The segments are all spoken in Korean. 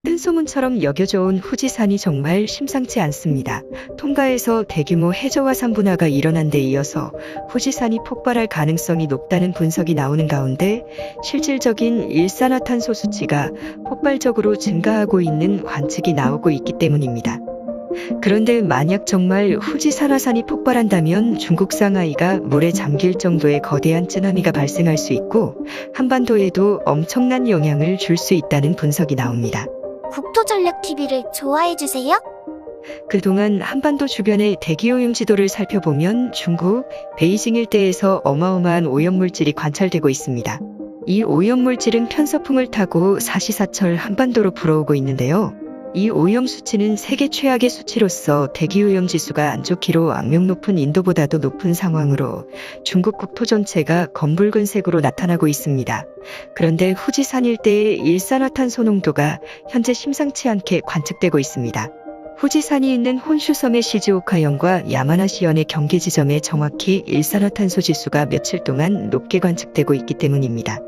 뜬소문처럼 여겨져 온 후지산이 정말 심상치 않습니다. 통가에서 대규모 해저화산 분화가 일어난 데 이어서 후지산이 폭발할 가능성이 높다는 분석이 나오는 가운데 실질적인 일산화탄소 수치가 폭발적으로 증가하고 있는 관측이 나오고 있기 때문입니다. 그런데 만약 정말 후지산화산이 폭발한다면 중국 상하이가 물에 잠길 정도의 거대한 쓰나미가 발생할 수 있고 한반도에도 엄청난 영향을 줄 수 있다는 분석이 나옵니다. 국토전략TV를 좋아해주세요. 그동안 한반도 주변의 대기오염 지도를 살펴보면 중국, 베이징 일대에서 어마어마한 오염물질이 관찰되고 있습니다. 이 오염물질은 편서풍을 타고 사시사철 한반도로 불어오고 있는데요. 이 오염 수치는 세계 최악의 수치로서 대기오염 지수가 안 좋기로 악명 높은 인도보다도 높은 상황으로 중국 국토 전체가 검붉은색으로 나타나고 있습니다. 그런데 후지산 일대의 일산화탄소 농도가 현재 심상치 않게 관측되고 있습니다. 후지산이 있는 혼슈섬의 시즈오카현과 야마나시현의 경계 지점에 정확히 일산화탄소 지수가 며칠 동안 높게 관측되고 있기 때문입니다.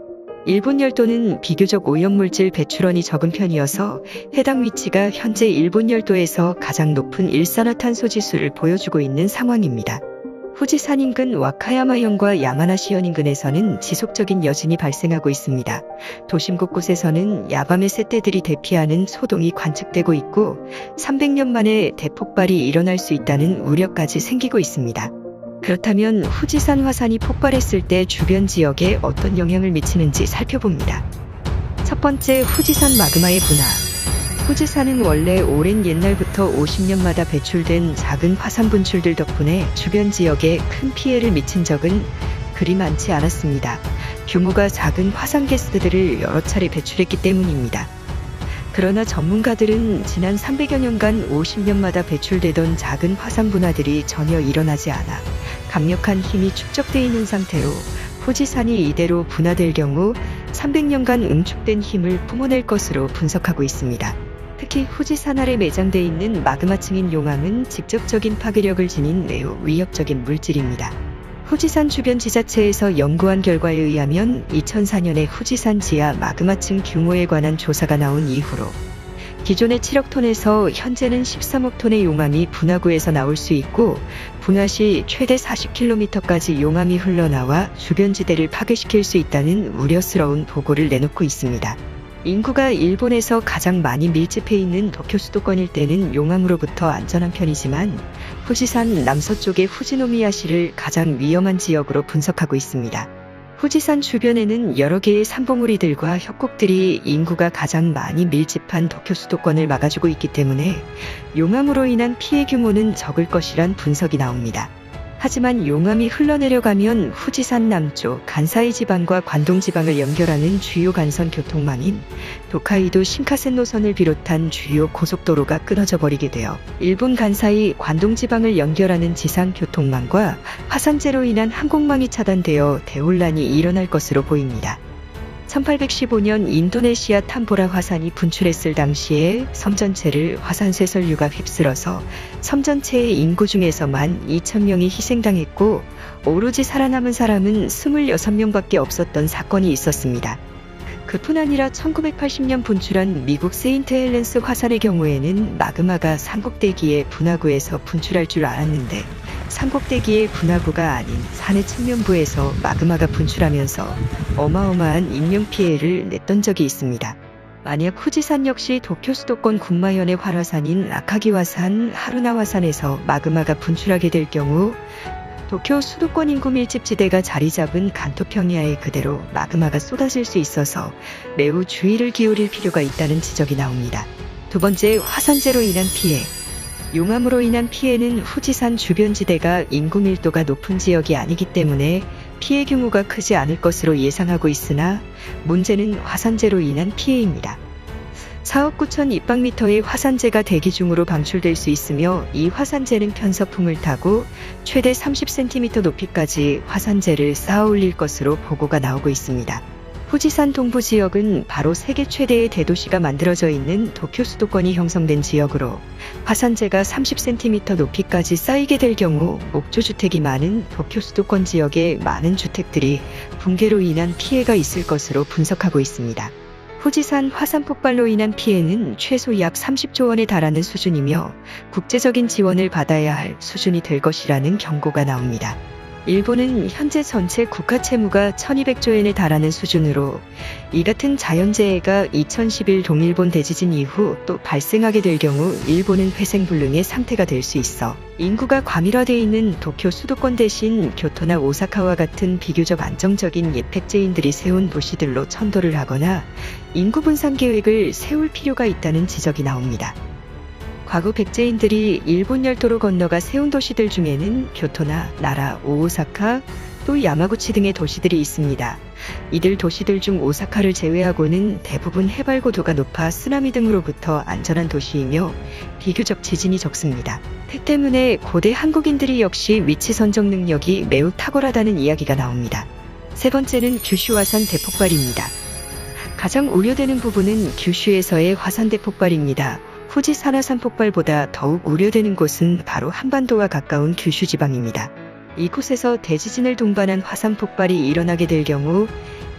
일본 열도는 비교적 오염물질 배출원이 적은 편이어서 해당 위치가 현재 일본 열도에서 가장 높은 일산화탄소 지수를 보여주고 있는 상황입니다. 후지산 인근 와카야마현과 야마나시현 인근에서는 지속적인 여진이 발생하고 있습니다. 도심 곳곳에서는 야밤에 새떼들이 대피하는 소동이 관측되고 있고 300년 만에 대폭발이 일어날 수 있다는 우려까지 생기고 있습니다. 그렇다면 후지산 화산이 폭발했을 때 주변 지역에 어떤 영향을 미치는지 살펴봅니다. 첫 번째, 후지산 마그마의 분화. 후지산은 원래 오랜 옛날부터 50년마다 배출된 작은 화산 분출들 덕분에 주변 지역에 큰 피해를 미친 적은 그리 많지 않았습니다. 규모가 작은 화산 가스들을 여러 차례 배출했기 때문입니다. 그러나 전문가들은 지난 300여 년간 50년마다 배출되던 작은 화산 분화들이 전혀 일어나지 않아 강력한 힘이 축적되어 있는 상태로 후지산이 이대로 분화될 경우 300년간 응축된 힘을 뿜어낼 것으로 분석하고 있습니다. 특히 후지산 아래 매장되어 있는 마그마층인 용암은 직접적인 파괴력을 지닌 매우 위협적인 물질입니다. 후지산 주변 지자체에서 연구한 결과에 의하면 2004년에 후지산 지하 마그마층 규모에 관한 조사가 나온 이후로 기존의 7억 톤에서 현재는 13억 톤의 용암이 분화구에서 나올 수 있고 분화 시 최대 40km까지 용암이 흘러나와 주변 지대를 파괴시킬 수 있다는 우려스러운 보고를 내놓고 있습니다. 인구가 일본에서 가장 많이 밀집해 있는 도쿄 수도권 일대는 용암으로부터 안전한 편이지만 후지산 남서쪽의 후지노미야시를 가장 위험한 지역으로 분석하고 있습니다. 후지산 주변에는 여러 개의 산봉우리들과 협곡들이 인구가 가장 많이 밀집한 도쿄 수도권을 막아주고 있기 때문에 용암으로 인한 피해 규모는 적을 것이란 분석이 나옵니다. 하지만 용암이 흘러내려가면 후지산 남쪽 간사이 지방과 관동 지방을 연결하는 주요 간선 교통망인 도카이도 신카센 노선을 비롯한 주요 고속도로가 끊어져 버리게 되어 일본 간사이 관동 지방을 연결하는 지상 교통망과 화산재로 인한 항공망이 차단되어 대혼란이 일어날 것으로 보입니다. 1815년 인도네시아 탐보라 화산이 분출했을 당시에 섬 전체를 화산쇄 설류가 휩쓸어서 섬 전체의 인구 중에서만 2,000명이 희생당했고 오로지 살아남은 사람은 26명밖에 없었던 사건이 있었습니다. 그뿐 아니라 1980년 분출한 미국 세인트 헬렌스 화산의 경우에는 마그마가 산꼭대기의 분화구에서 분출할 줄 알았는데 산꼭대기의 분화구가 아닌 산의 측면부에서 마그마가 분출하면서 어마어마한 인명피해를 냈던 적이 있습니다. 만약 후지산 역시 도쿄 수도권 군마현의 활화산인 아카기화산, 하루나화산에서 마그마가 분출하게 될 경우 도쿄 수도권 인구 밀집지대가 자리 잡은 간토 평야에 그대로 마그마가 쏟아질 수 있어서 매우 주의를 기울일 필요가 있다는 지적이 나옵니다. 두 번째, 화산재로 인한 피해. 용암으로 인한 피해는 후지산 주변 지대가 인구 밀도가 높은 지역이 아니기 때문에 피해 규모가 크지 않을 것으로 예상하고 있으나 문제는 화산재로 인한 피해입니다. 4억 9천 입방미터의 화산재가 대기 중으로 방출될 수 있으며 이 화산재는 편서풍을 타고 최대 30cm 높이까지 화산재를 쌓아 올릴 것으로 보고가 나오고 있습니다. 후지산 동부 지역은 바로 세계 최대의 대도시가 만들어져 있는 도쿄 수도권이 형성된 지역으로 화산재가 30cm 높이까지 쌓이게 될 경우 목조주택이 많은 도쿄 수도권 지역의 많은 주택들이 붕괴로 인한 피해가 있을 것으로 분석하고 있습니다. 후지산 화산 폭발로 인한 피해는 최소 약 30조 원에 달하는 수준이며 국제적인 지원을 받아야 할 수준이 될 것이라는 경고가 나옵니다. 일본은 현재 전체 국가 채무가 1200조엔에 달하는 수준으로 이 같은 자연재해가 2011 동일본 대지진 이후 또 발생하게 될 경우 일본은 회생불능의 상태가 될 수 있어 인구가 과밀화되어 있는 도쿄 수도권 대신 교토나 오사카와 같은 비교적 안정적인 옛 백제인들이 세운 도시들로 천도를 하거나 인구 분산 계획을 세울 필요가 있다는 지적이 나옵니다. 과거 백제인들이 일본 열도로 건너가 세운 도시들 중에는 교토나 나라, 오사카, 또 야마구치 등의 도시들이 있습니다. 이들 도시들 중 오사카를 제외하고는 대부분 해발 고도가 높아 쓰나미 등으로부터 안전한 도시이며 비교적 지진이 적습니다. 그 때문에 고대 한국인들이 역시 위치 선정 능력이 매우 탁월하다는 이야기가 나옵니다. 세 번째는 규슈 화산 대폭발입니다. 가장 우려되는 부분은 규슈에서의 화산 대폭발입니다. 후지 산화산 폭발보다 더욱 우려되는 곳은 바로 한반도와 가까운 규슈 지방입니다. 이곳에서 대지진을 동반한 화산 폭발이 일어나게 될 경우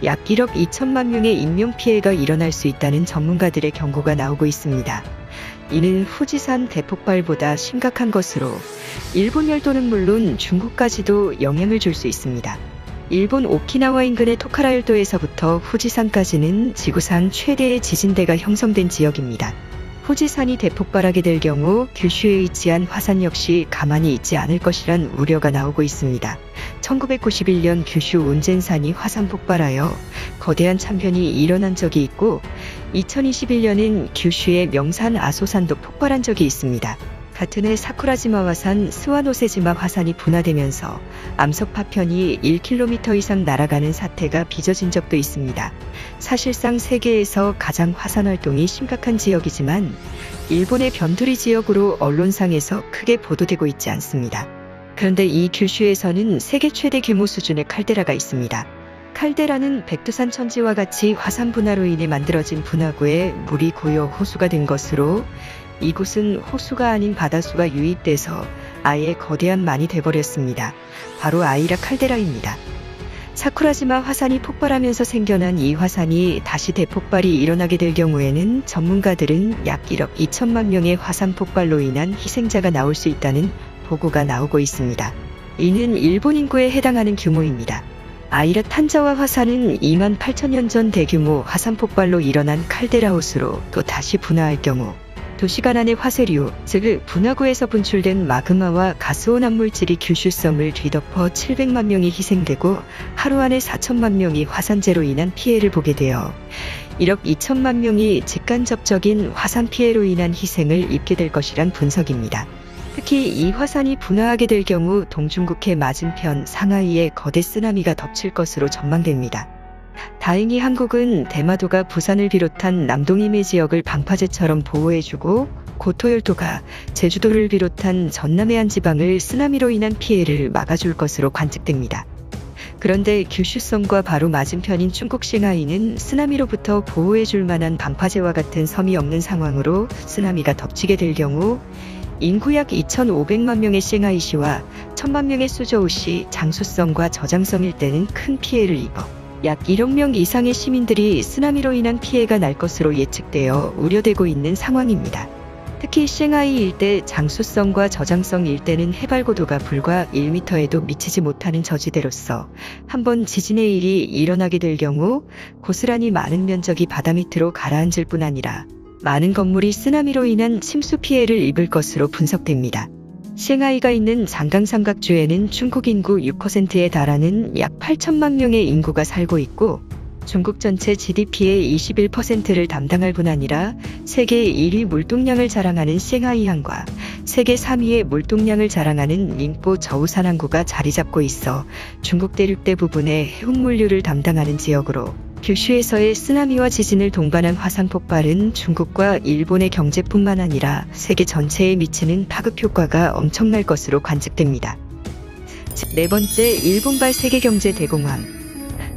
약 1억 2천만 명의 인명피해가 일어날 수 있다는 전문가들의 경고가 나오고 있습니다. 이는 후지산 대폭발보다 심각한 것으로 일본 열도는 물론 중국까지도 영향을 줄 수 있습니다. 일본 오키나와 인근의 토카라 열도에서부터 후지산까지는 지구상 최대의 지진대가 형성된 지역입니다. 후지산이 대폭발하게 될 경우 규슈에 위치한 화산 역시 가만히 있지 않을 것이란 우려가 나오고 있습니다. 1991년 규슈 온젠산이 화산 폭발하여 거대한 참변이 일어난 적이 있고 2021년엔 규슈의 명산 아소산도 폭발한 적이 있습니다. 같은 해 사쿠라지마 화산, 스와노세지마 화산이 분화되면서 암석 파편이 1km 이상 날아가는 사태가 빚어진 적도 있습니다. 사실상 세계에서 가장 화산 활동이 심각한 지역이지만 일본의 변두리 지역으로 언론상에서 크게 보도되고 있지 않습니다. 그런데 이 규슈에서는 세계 최대 규모 수준의 칼데라가 있습니다. 칼데라는 백두산 천지와 같이 화산 분화로 인해 만들어진 분화구에 물이 고여 호수가 된 것으로 이곳은 호수가 아닌 바다수가 유입돼서 아예 거대한 만이 돼버렸습니다. 바로 아이라 칼데라입니다. 사쿠라지마 화산이 폭발하면서 생겨난 이 화산이 다시 대폭발이 일어나게 될 경우에는 전문가들은 약 1억 2천만 명의 화산 폭발로 인한 희생자가 나올 수 있다는 보고가 나오고 있습니다. 이는 일본 인구에 해당하는 규모입니다. 아이라 탄자와 화산은 2만 8천년 전 대규모 화산 폭발로 일어난 칼데라 호수로 또 다시 분화할 경우 도시간 안의 화쇄류, 즉 분화구에서 분출된 마그마와 가스온암 물질이 규슈섬을 뒤덮어 700만 명이 희생되고 하루 안에 4천만 명이 화산재로 인한 피해를 보게 되어 1억 2천만 명이 직간접적인 화산 피해로 인한 희생을 입게 될 것이란 분석입니다. 특히 이 화산이 분화하게 될 경우 동중국해 맞은편 상하이에 거대 쓰나미가 덮칠 것으로 전망됩니다. 다행히 한국은 대마도가 부산을 비롯한 남동임해 지역을 방파제처럼 보호해주고 고토열도가 제주도를 비롯한 전남해안 지방을 쓰나미로 인한 피해를 막아줄 것으로 관측됩니다. 그런데 규슈섬과 바로 맞은편인 중국 싱하이는 쓰나미로부터 보호해줄 만한 방파제와 같은 섬이 없는 상황으로 쓰나미가 덮치게 될 경우 인구 약 2,500만 명의 싱하이시와 1,000만 명의 수저우시, 장수섬과 저장섬 일대는 큰 피해를 입어 약 1억 명 이상의 시민들이 쓰나미로 인한 피해가 날 것으로 예측되어 우려되고 있는 상황입니다. 특히 싱하이 일대 장수성과 저장성 일대는 해발 고도가 불과 1m에도 미치지 못하는 저지대로서 한번 지진의 일이 일어나게 될 경우 고스란히 많은 면적이 바다 밑으로 가라앉을 뿐 아니라 많은 건물이 쓰나미로 인한 침수 피해를 입을 것으로 분석됩니다. 싱하이가 있는 장강삼각주에는 중국 인구 6%에 달하는 약 8천만 명의 인구가 살고 있고 중국 전체 GDP의 21%를 담당할 뿐 아니라 세계 1위 물동량을 자랑하는 싱하이항과 세계 3위의 물동량을 자랑하는 닝보 저우산항구가 자리 잡고 있어 중국 대륙대 부분의 해운물류를 담당하는 지역으로 규슈에서의 쓰나미와 지진을 동반한 화산 폭발은 중국과 일본의 경제뿐만 아니라 세계 전체에 미치는 파급 효과가 엄청날 것으로 관측됩니다. 네 번째, 일본발 세계경제 대공황.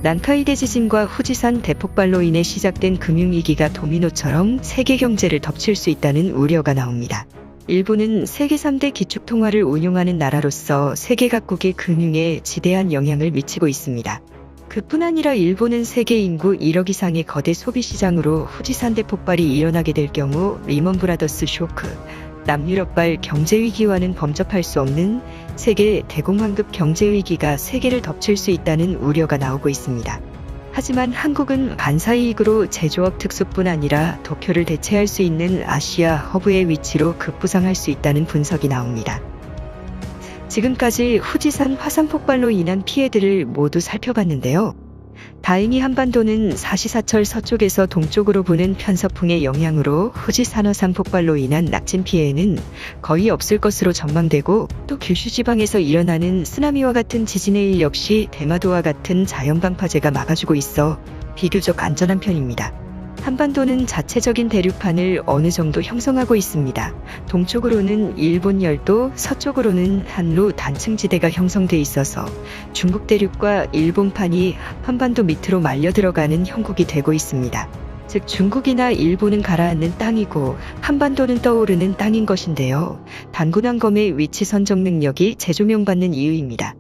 난카이 대지진과 후지산 대폭발로 인해 시작된 금융위기가 도미노처럼 세계 경제를 덮칠 수 있다는 우려가 나옵니다. 일본은 세계 3대 기축통화를 운용하는 나라로서 세계 각국의 금융에 지대한 영향을 미치고 있습니다. 그뿐 아니라 일본은 세계 인구 1억 이상의 거대 소비 시장으로 후지산 대폭발이 일어나게 될 경우 리먼 브라더스 쇼크, 남유럽발 경제위기와는 범접할 수 없는 세계 대공황급 경제위기가 세계를 덮칠 수 있다는 우려가 나오고 있습니다. 하지만 한국은 반사이익으로 제조업 특수뿐 아니라 도쿄를 대체할 수 있는 아시아 허브의 위치로 급부상할 수 있다는 분석이 나옵니다. 지금까지 후지산 화산 폭발로 인한 피해들을 모두 살펴봤는데요. 다행히 한반도는 사시사철 서쪽에서 동쪽으로 부는 편서풍의 영향으로 후지산 화산 폭발로 인한 낙진 피해는 거의 없을 것으로 전망되고, 또 규슈 지방에서 일어나는 쓰나미와 같은 지진의 일 역시 대마도와 같은 자연 방파제가 막아주고 있어 비교적 안전한 편입니다. 한반도는 자체적인 대륙판을 어느 정도 형성하고 있습니다. 동쪽으로는 일본 열도, 서쪽으로는 한루 단층지대가 형성돼 있어서 중국 대륙과 일본판이 한반도 밑으로 말려 들어가는 형국이 되고 있습니다. 즉 중국이나 일본은 가라앉는 땅이고 한반도는 떠오르는 땅인 것인데요. 단군항검의 위치 선정 능력이 재조명받는 이유입니다.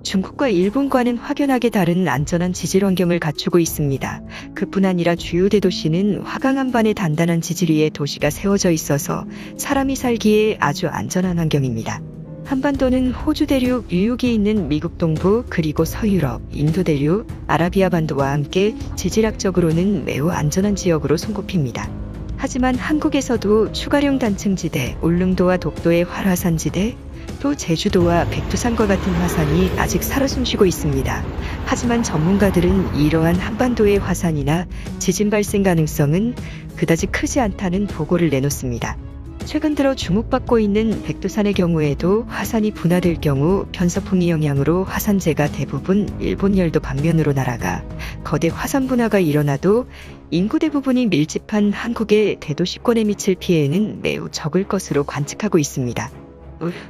중국과 일본과는 확연하게 다른 안전한 지질 환경을 갖추고 있습니다. 그뿐 아니라 주요 대도시는 화강 한반의 단단한 지질 위에 도시가 세워져 있어서 사람이 살기에 아주 안전한 환경입니다. 한반도는 호주 대륙, 뉴욕이 있는 미국 동부, 그리고 서유럽, 인도 대륙, 아라비아 반도와 함께 지질학적으로는 매우 안전한 지역으로 손꼽힙니다. 하지만 한국에서도 추가령 단층지대, 울릉도와 독도의 활화산지대, 또 제주도와 백두산과 같은 화산이 아직 살아 숨쉬고 있습니다. 하지만 전문가들은 이러한 한반도의 화산이나 지진 발생 가능성은 그다지 크지 않다는 보고를 내놓습니다. 최근 들어 주목받고 있는 백두산의 경우에도 화산이 분화될 경우 편서풍의 영향으로 화산재가 대부분 일본 열도 방면으로 날아가 거대 화산 분화가 일어나도 인구 대부분이 밀집한 한국의 대도시권에 미칠 피해는 매우 적을 것으로 관측하고 있습니다.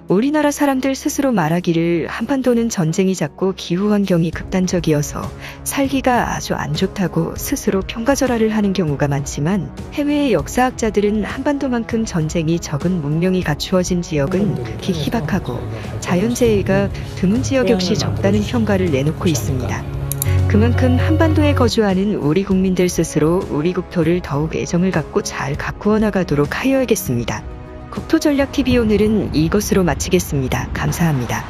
우리나라 사람들 스스로 말하기를 한반도는 전쟁이 잦고 기후 환경이 극단적이어서 살기가 아주 안 좋다고 스스로 평가절하를 하는 경우가 많지만, 해외의 역사학자들은 한반도만큼 전쟁이 적은 문명이 갖추어진 지역은 극히 희박하고 자연재해가 드문 지역 역시 적다는 평가를 내놓고 있습니다. 그만큼 한반도에 거주하는 우리 국민들 스스로 우리 국토를 더욱 애정을 갖고 잘 가꾸어 나가도록 하여야겠습니다. 국토전략TV 오늘은 이것으로 마치겠습니다. 감사합니다.